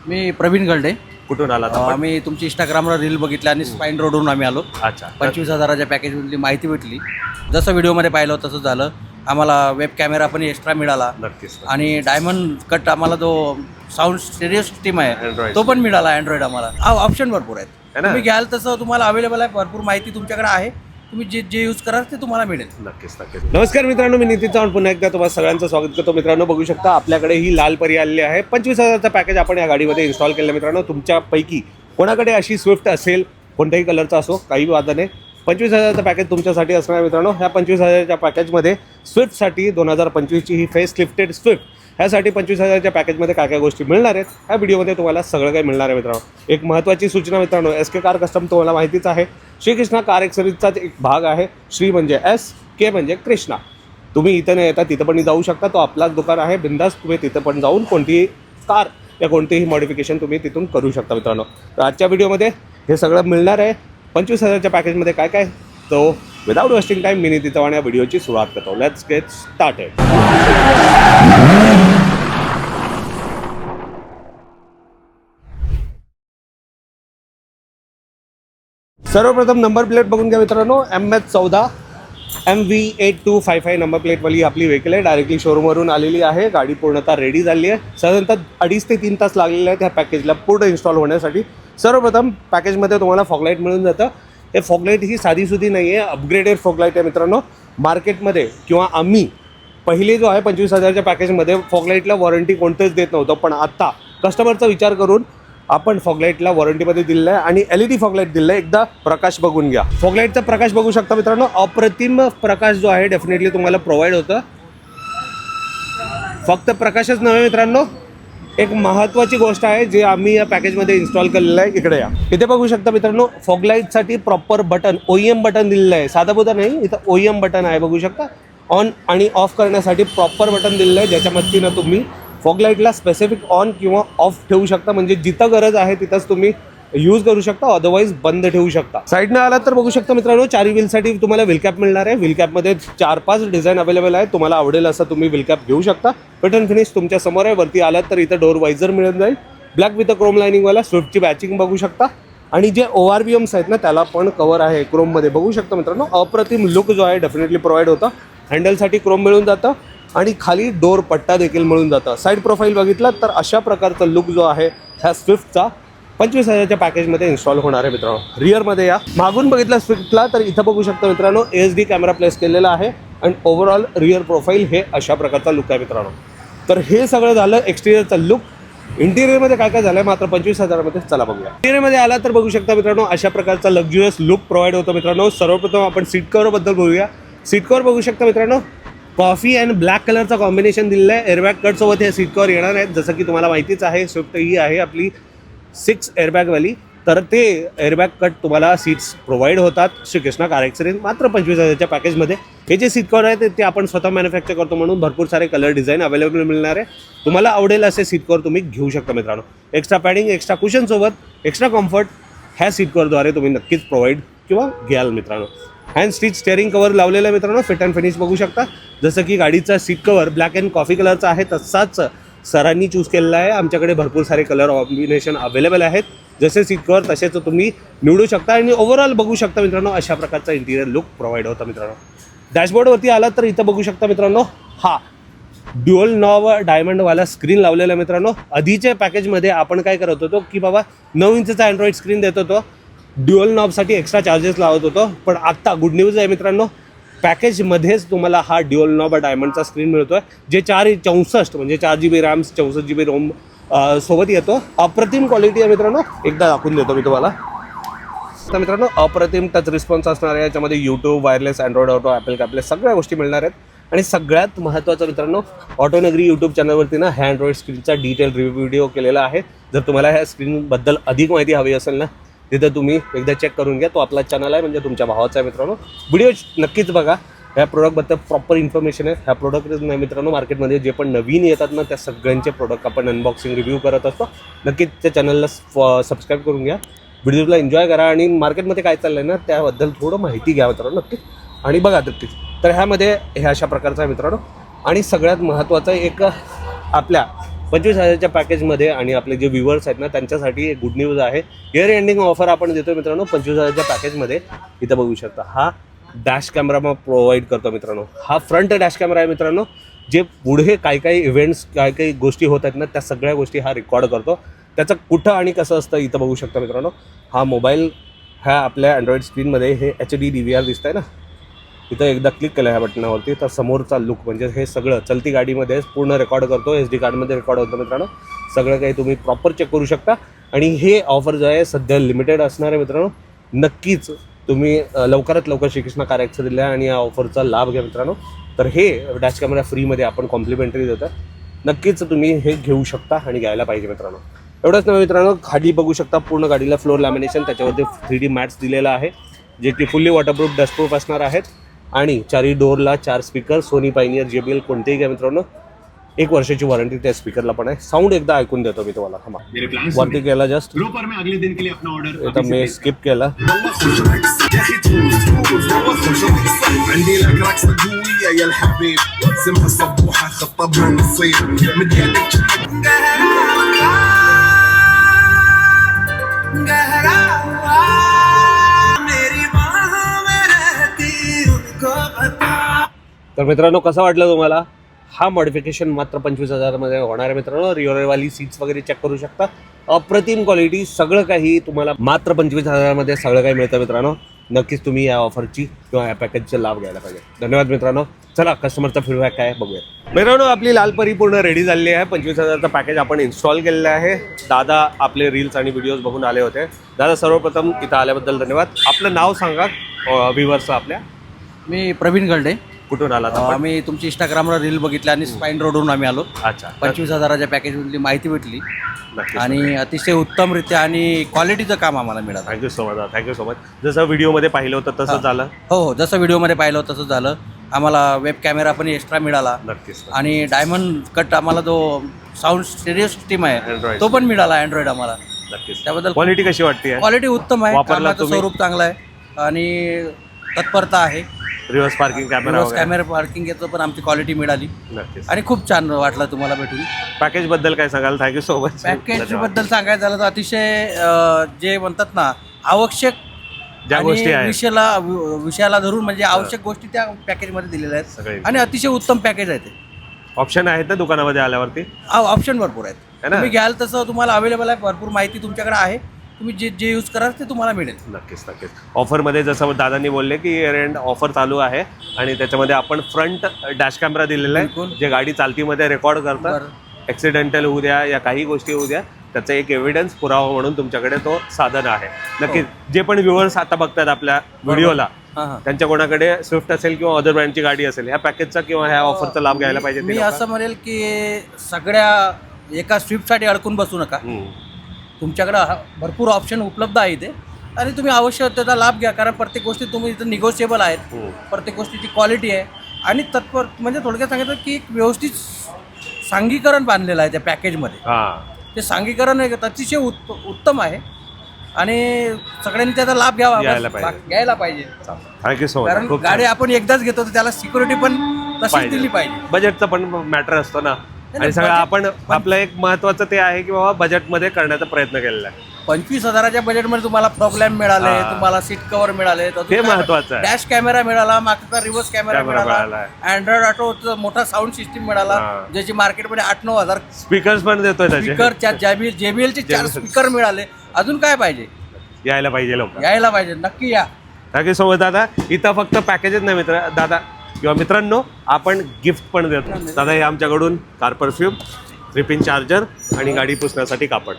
मी प्रवीण गल्डे. कुठून आलात आपण? आम्ही तुमची इंस्टाग्रामवर रील बघितली आणि स्पाईन रोडवरून आम्ही आलो. अच्छा. 25,000च्या पॅकेजमधली माहिती भेटली. जसं व्हिडिओमध्ये पाहिलं तसं झालं. आम्हाला वेब कॅमेरा पण एक्स्ट्रा मिळाला नक्कीच. आणि डायमंड कट आम्हाला जो साऊंड स्टेरिओ सिस्टीम आहे Android. तो पण मिळाला. अँड्रॉइड आम्हाला ऑप्शन भरपूर आहेत. है ना? तुम्ही घ्याल तसं तुम्हाला अवेलेबल आहे. भरपूर माहिती तुमच्याकडे आहे. तुम्ही जे यूज कराल ते तुम्हाला मिळेल. नक्कीच नक्कीच. नमस्कार मित्रांनो, मी नितीन चव्हाण पुन्हा एकदा तुम्हाला सगळ्यांचं स्वागत करतो. मित्रांनो, बघू शकता आपल्याकडे ही लाल परी आलेली आहे. 25,000चा पॅकेज आपण या गाडीमध्ये इन्स्टॉल केलं. मित्रांनो, तुमच्यापैकी कोणाकडे अशी स्विफ्ट असेल, कोणत्याही कलरचा असो, काही वाद नाही, 25,000चा पॅकेज तुमच्यासाठी असणार. मित्रांनो, ह्या 25,000च्या पॅकेजमध्ये स्विफ्टसाठी 2025ची ही फेस लिफ्टेड स्विफ्ट, ह्यासाठी 25,000च्या पॅकेजमध्ये काय काय गोष्टी मिळणार आहेत ह्या व्हिडिओमध्ये तुम्हाला सगळं काही मिळणार आहे. मित्रांनो, एक महत्त्वाची सूचना मित्रांनो, SK कार कस्टम तुम्हाला माहितीच आहे, श्रीकृष्णा कार एक्सेसरीजचाच एक भाग आहे. श्री म्हणजे SK म्हणजे कृष्णा. तुम्ही इथं नाही येता तिथं पण जाऊ शकता. तो आपलाच दुकान आहे. बिंदास तुम्ही तिथं पण जाऊन कोणतीही कार या कोणतेही मॉडिफिकेशन तुम्ही तिथून करू शकता. मित्रांनो, तर आजच्या व्हिडिओमध्ये हे सगळं मिळणार आहे. 25,000च्या पॅकेजमध्ये काय काय, तो विदाउट वेस्टिंग टाईम मी नितीन चव्हाण या व्हिडिओची सुरुवात करतो. Let's get started. सर्वप्रथम नंबर प्लेट बघून घ्या मित्रांनो. MH14 MV8255 नंबर प्लेटवाली आपली व्हेकल आहे. डायरेक्टली शोरूमवरून आलेली आहे. गाडी पूर्णतः रेडी झाली आहे. साधारणतः 2.5 ते 3 तास लागलेले आहेत ह्या पॅकेजला पूर्ण इन्स्टॉल होण्यासाठी. सर्वप्रथम पॅकेजमध्ये तुम्हाला फॉगलाईट मिळून जातं. हे फॉगलाईट ही साधीसुधी नाही आहे, अपग्रेडेड फॉगलाईट आहे मित्रांनो. मार्केटमध्ये किंवा आम्ही पहिले जो आहे 25,000च्या पॅकेजमध्ये फॉगलाईटला वॉरंटी कोणतेच देत नव्हतं, पण आत्ता कस्टमरचा विचार करून आपण फॉगलाईटला वॉरंटीमध्ये दिलेलं आहे आणि LED फॉगलाईट दिलेलं आहे. एकदा प्रकाश बघून घ्या. फॉगलाईटचा प्रकाश बघू शकता मित्रांनो. अप्रतिम प्रकाश जो आहे डेफिनेटली तुम्हाला प्रोव्हाइड होतं. फक्त प्रकाशच नव्हे मित्रांनो, एक महत्त्वाची गोष्ट आहे जे आम्ही या पॅकेजमध्ये इन्स्टॉल केलेलं आहे. इकडे या. इथे बघू शकता मित्रांनो, फॉगलाईटसाठी प्रॉपर बटन, OEM बटन दिलेलं आहे. साधाबुधा नाही, इथं OEM बटन आहे. बघू शकता. ऑन आणि ऑफ करण्यासाठी प्रॉपर बटन दिलेलं आहे, ज्याच्या मदतीनं तुम्ही फॉगलाईटला स्पेसिफिक ऑन किंवा ऑफ ठेवू शकता. म्हणजे जिथं गरज आहे तिथंच तुम्ही यूज करू शकता, अदरवाईज बंद ठेवू शकता. साईडनं आला तर बघू शकता मित्रांनो, 4 व्हीलसाठी तुम्हाला व्हील कॅप मिळणार आहे. व्हील कॅपमध्ये 4-5 डिझाईन अवेलेबल आहे. तुम्हाला आवडेल असं तुम्ही व्हील कॅप घेऊ शकता. पॅटर्न फिनिश तुमच्या समोर आहे. वरती आलात तर इथं डोर वायझर मिळून जाईल. ब्लॅक विथ क्रोम लाइनिंगवाला स्विफ्टची बॅचिंग बघू शकता. आणि जे ORVMs आहेत ना, त्याला पण कवर आहे क्रोममध्ये. बघू शकता मित्रांनो, अप्रतिम लुक जो आहे डेफिनेटली प्रोव्हाइड होतं. हँडलसाठी क्रोम मिळून जातं आणि खाली डोर पट्टा देखील मिळून जातं. साईड प्रोफाईल बघितलं तर अशा प्रकारचा लुक जो आहे ह्या स्विफ्टचा 25,000च्या पॅकेजमध्ये इन्स्टॉल होणार आहे. मित्रांनो, रिअरमध्ये या. मागून बघितलं स्विफ्टला तर इथं बघू शकता मित्रांनो, HD कॅमेरा प्लेस केलेला आहे आणि ओव्हरऑल रिअर प्रोफाईल हे अशा प्रकारचा लुक आहे मित्रांनो. तर हे सगळं झालं एक्सटिरियरचा लुक. इंटिरियरमध्ये काय काय झालं आहे मात्र 25,000मध्ये, चला बघूया. इंटिरियरमध्ये आला तर बघू शकता मित्रांनो, अशा प्रकारचा लक्झुरियस लुक प्रोव्हाइड होतो. मित्रांनो, सर्वप्रथम आपण सीट कव्हरबद्दल बोलूया. सीट कव्हर बघू शकता मित्रांनो, कॉफी अँड ब्लॅक कलरचा कॉम्बिनेशन दिलेलं आहे. एअरबॅग कटसोबत हे सीट कव्हर येणार आहेत. जसं की तुम्हाला माहितीच आहे, स्विफ्ट ही आहे आपली 6 एअरबॅगवाली. तर ते एअरबॅग कट तुम्हाला सीट्स प्रोव्हाइड होतात श्रीकृष्णा कार एक्सेसरीज मात्र 25,000च्या पॅकेजमध्ये. हे जे सीट कव्हर आहेत ते आपण स्वतः मॅन्युफॅक्चर करतो, म्हणून भरपूर सारे कलर डिझाईन अवेलेबल मिळणार आहे. तुम्हाला आवडेल असे सीट कव्हर तुम्ही घेऊ शकता मित्रांनो. एक्स्ट्रा पॅडिंग, एक्स्ट्रा कुशनसोबत एक्स्ट्रा कम्फर्ट ह्या सीट कव्हरद्वारे तुम्ही नक्कीच प्रोव्हाइड किंवा घ्याल मित्रांनो. हँड स्टिच स्टेअरिंग कवर लावलेलं आहे मित्रांनो. फिट अँड फिनिश बघू शकता. जसं की गाडीचा seat cover black and coffee कलरचा आहे तसाच सरांनी चूज केलेला आहे. आमच्याकडे भरपूर सारे कलर कॉम्बिनेशन अवेलेबल आहेत. जसे सीट कवर तसेच तुम्ही निवडू शकता आणि ओव्हरऑल बघू शकता मित्रांनो, अशा प्रकारचा इंटिरियर लुक प्रोव्हाइड होता मित्रांनो. डॅशबोर्डवरती आला तर इथं बघू शकता मित्रांनो, हा ड्युअल नॉब डायमंडवाला स्क्रीन लावलेला आहे मित्रांनो. आधीच्या पॅकेजमध्ये आपण काय करत होतो की बाबा 9 इंचचा अँड्रॉइड स्क्रीन देत होतो, ड्युअल नॉबसाठी एक्स्ट्रा चार्जेस लावत होतो. पण आत्ता गुड न्यूज आहे मित्रांनो, पॅकेजमध्येच तुम्हाला हा ड्युअल नॉब डायमंडचा स्क्रीन मिळतो आहे, जे 464 म्हणजे 4 GB रॅम 64 GB रोम सोबत येतो. अप्रतिम क्वालिटी आहे मित्रांनो. एकदा दाखवून देतो मी तुम्हाला. तर मित्रांनो, अप्रतिम टच रिस्पॉन्स असणार आहे. याच्यामध्ये YouTube, wireless, Android auto, Apple CarPlay सगळ्या गोष्टी मिळणार आहेत. आणि सगळ्यात महत्त्वाचं मित्रांनो, ऑटोनगरी यूट्यूब चॅनलवरती ना ह्या अँड्रॉइड स्क्रीनचा डिटेल रिव्ह्यू व्हिडिओ केलेला आहे. जर तुम्हाला ह्या स्क्रीनबद्दल अधिक माहिती हवी असेल ना, तिथं तुम्ही एकदा चेक करून घ्या. तो आपला चॅनल आहे, म्हणजे तुमच्या भावाचा आहे मित्रांनो. व्हिडिओ नक्कीच बघा. ह्या प्रोडक्टबद्दल प्रॉपर इन्फॉर्मेशन आहे. ह्या प्रोडक्ट नाही मित्रांनो, मार्केटमध्ये जे पण नवीन येतात ना त्या सगळ्यांचे प्रोडक्ट आपण अनबॉक्सिंग रिव्ह्यू करत असतो. नक्कीच त्या चॅनलला सबस्क्राईब करून घ्या. व्हिडिओला एन्जॉय करा आणि मार्केटमध्ये काय चाललं आहे ना त्याबद्दल थोडं माहिती घ्या मित्रांनो नक्कीच. आणि बघा नक्कीच. तर ह्यामध्ये हे अशा प्रकारचं आहे मित्रांनो. आणि सगळ्यात महत्त्वाचं एक आपल्या 25,000च्या पॅकेजमध्ये आणि आपले जे व्ह्युअर्स आहेत ना त्यांच्यासाठी एक गुड न्यूज आहे. इयर एंडिंग ऑफर आपण देतो मित्रांनो 25,000च्या पॅकेजमध्ये. इथं बघू शकता हा डॅश कॅमेरा मग प्रोव्हाइड करतो मित्रांनो. हा फ्रंट डॅश कॅमेरा आहे मित्रांनो. जे पुढे काही इव्हेंट्स काही गोष्टी होत आहेत ना त्या सगळ्या गोष्टी हा रेकॉर्ड करतो. त्याचं कुठं आणि कसं असतं इथं बघू शकता मित्रांनो. हा मोबाईल ह्या आपल्या अँड्रॉइड स्क्रीनमध्ये हे HD DVR दिसत आहे ना. इथं एकदा क्लिक केलं ह्या बटनावरती तर समोरचा लुक म्हणजे हे सगळं चलती गाडीमध्ये पूर्ण रेकॉर्ड करतो. SD कार्डमध्ये रेकॉर्ड होतं मित्रांनो. सगळं काही तुम्ही प्रॉपर चेक करू शकता. आणि हे ऑफर जो आहे सध्या लिमिटेड असणार आहे मित्रांनो. नक्कीच तुम्ही लवकरात लवकर श्रीकृष्ण कार ॲक्सेसरीजला आणि या ऑफरचा लाभ घ्या मित्रांनो. तर हे डॅश कॅमेरा फ्रीमध्ये आपण कॉम्प्लिमेंटरी देतो. नक्कीच तुम्ही हे घेऊ शकता आणि घ्यायला पाहिजे मित्रांनो. एवढंच नाही मित्रांनो, खाली बघू शकता पूर्ण गाडीला फ्लोर लॅमिनेशन, त्याच्यावरती 3D मॅट्स दिलेला आहे जे की फुल्ली वॉटरप्रूफ डस्टप्रूफ असणार आहेत. आणि 4 डोअरला 4 स्पीकर सोनी पायनियर JBL कोणतेही घ्या मित्रांनो. 1 वर्षाची वॉरंटी त्या स्पीकरला पण आहे. साऊंड एकदा ऐकून देतो मी तुम्हाला. थांबा वरती केला जस्ट आता मी स्किप केला. عندي لك رقصة قوية يا الحبيب سمها صبوحة خطبها نصيب مد يدك तर मित्रांनो कसं वाटलं तुम्हाला? हा मॉडिफिकेशन मात्र 25,000मध्ये होणार आहे मित्रांनो. रिओरवाली सीट्स वगैरे चेक करू शकता. अप्रतिम क्वालिटी, सगळं काही तुम्हाला मात्र 25,000मध्ये सगळं काही मिळतं मित्रांनो. नक्कीच तुम्ही या ऑफरची किंवा या पॅकेजचा लाभ घ्यायला पाहिजे. धन्यवाद मित्रांनो. चला कस्टमरचा फीडबॅक काय बघूया. मित्रांनो आपली लालपरी पूर्ण रेडी झालेली आहे. 25,000चा पॅकेज आपण इन्स्टॉल केलेलं आहे. दादा आपले रील्स आणि व्हिडिओज बघून आले होते. दादा सर्वप्रथम इथं आल्याबद्दल धन्यवाद. आपलं नाव सांगा व्ह्युअर्सला आपल्या. मी प्रवीण गल्डे. कुठून आला? आम्ही तुमची इंस्टाग्रामवर रील बघितली आणि स्पाईन रोडवरून आम्ही आलो. अच्छा 25,000च्या पॅकेजमधली माहिती भेटली नक्कीच. आणि अतिशय उत्तमरित्या आणि क्वालिटीचं काम आम्हाला मिळालं. Thank you so much. Thank you so much. जसं व्हिडिओमध्ये पाहिलं होतं तसं झालं? हो जसं व्हिडिओमध्ये पाहिलं होतं तसंच झालं. आम्हाला वेब कॅमेरा पण एक्स्ट्रा मिळाला नक्कीच. आणि डायमंड कट आम्हाला जो साऊंड स्टेरिओ सिस्टीम आहे Android. तो पण मिळाला अँड्रॉइड आम्हाला. नक्कीच. त्याबद्दल क्वालिटी कशी वाटते? क्वालिटी उत्तम आहे. वापरला कामाचं तुम्ही? स्वरूप चांगलं आहे आणि तत्परता आहे. Reverse parking camera camera parking याचं पण आमची क्वालिटी मिळाली नक्कीच. आणि खूप छान वाटलं तुम्हाला भेटून. पॅकेज बद्दल काय सांगाल? Thank you so much. पॅकेज बद्दल सांगायचं झालं तर अतिशय जे म्हणतात ना आवश्यक ज्या गोष्टी आहेत विषयाला धरून म्हणजे आवश्यक गोष्टी त्या पॅकेजमध्ये दिलेल्या सगळे. आहेत आणि अतिशय उत्तम पॅकेज आहे ते. ऑप्शन आहेत ना दुकानामध्ये आल्यावरती? ऑप्शन भरपूर आहेत. है ना? तुम्ही घ्याल तसं तुम्हाला अवेलेबल आहे. भरपूर माहिती तुमच्याकडे आहे. तुम्ही जे यूज कराल ते तुम्हाला मिळेल. नक्कीच नक्कीच. ऑफरमध्ये जसं दादांनी बोलले की इयर एंड ऑफर चालू आहे आणि त्याच्यामध्ये आपण फ्रंट डॅश कॅमेरा दिलेला आहे बिलकुल. जे गाडी चालतीमध्ये रेकॉर्ड करतात. बरं. ॲक्सिडेंटल होऊ द्या या काही गोष्टी होऊ द्या त्याचा एक एव्हिडन्स पुरावा म्हणून तुमच्याकडे तो साधन आहे. नक्कीच. जे पण व्ह्युअर्स आता बघतात आपल्या व्हिडिओला हां त्यांच्या कोणाकडे स्विफ्ट असेल किंवा अदर ब्रँडची गाडी असेल ह्या पॅकेजचा किंवा ह्या ऑफरचा लाभ घ्यायला पाहिजे. मी असं म्हणेल की सगळ्या एका स्विफ्टसाठी अडकून बसू नका. तुमच्याकडं भरपूर ऑप्शन उपलब्ध आहे इथे आणि तुम्ही अवश्य त्याचा लाभ घ्या. कारण प्रत्येक गोष्टी तुम्ही इथं निगोशिएबल आहेत. प्रत्येक गोष्टीची क्वालिटी आहे आणि तत्पर म्हणजे थोडक्यात सांगितलं की एक व्यवस्थित सांगीकरण बांधलेलं आहे त्या पॅकेजमध्ये. ते सांगीकरण अतिशय उत्तम आहे आणि सगळ्यांनी त्याचा लाभ घ्यायला पाहिजे. थँक्यू सो कारण मच. गाडी आपण एकदाच घेतो तर त्याला सिक्युरिटी पण तशीच दिली पाहिजे. बजेटचा पण मॅटर असतो ना आणि सगळं आपण आपलं एक महत्वाचं ते आहे की बाबा बजेटमध्ये करण्याचा प्रयत्न केलेला आहे. 25,000च्या बजेटमध्ये तुम्हाला प्रॉब्लेम मिळाले, तुम्हाला सीट कव्हर मिळाले, हे महत्वाचं आहे. डॅश कॅमेरा मिळाला, मागचा रिव्हर्स कॅमेरा मिळाला, अँड्रॉइड ऑटो मोठा साऊंड सिस्टीम मिळाला ज्याची मार्केटमध्ये 8-9 हजार स्पीकर्स पण देतोय त्याचे. स्पीकर JBLचे 4 स्पीकर मिळाले. अजून काय पाहिजे? यायला पाहिजे लोक. यायला पाहिजे. नक्की या. थँक्यू सो मच दादा. इथं फक्त पॅकेजेस नाही मित्र दादा किंवा मित्रांनो आपण गिफ्ट पण देतो. दादा हे आमच्याकडून कार परफ्यूम, 3 पिन चार्जर आणि गाडी पुसण्यासाठी कापड.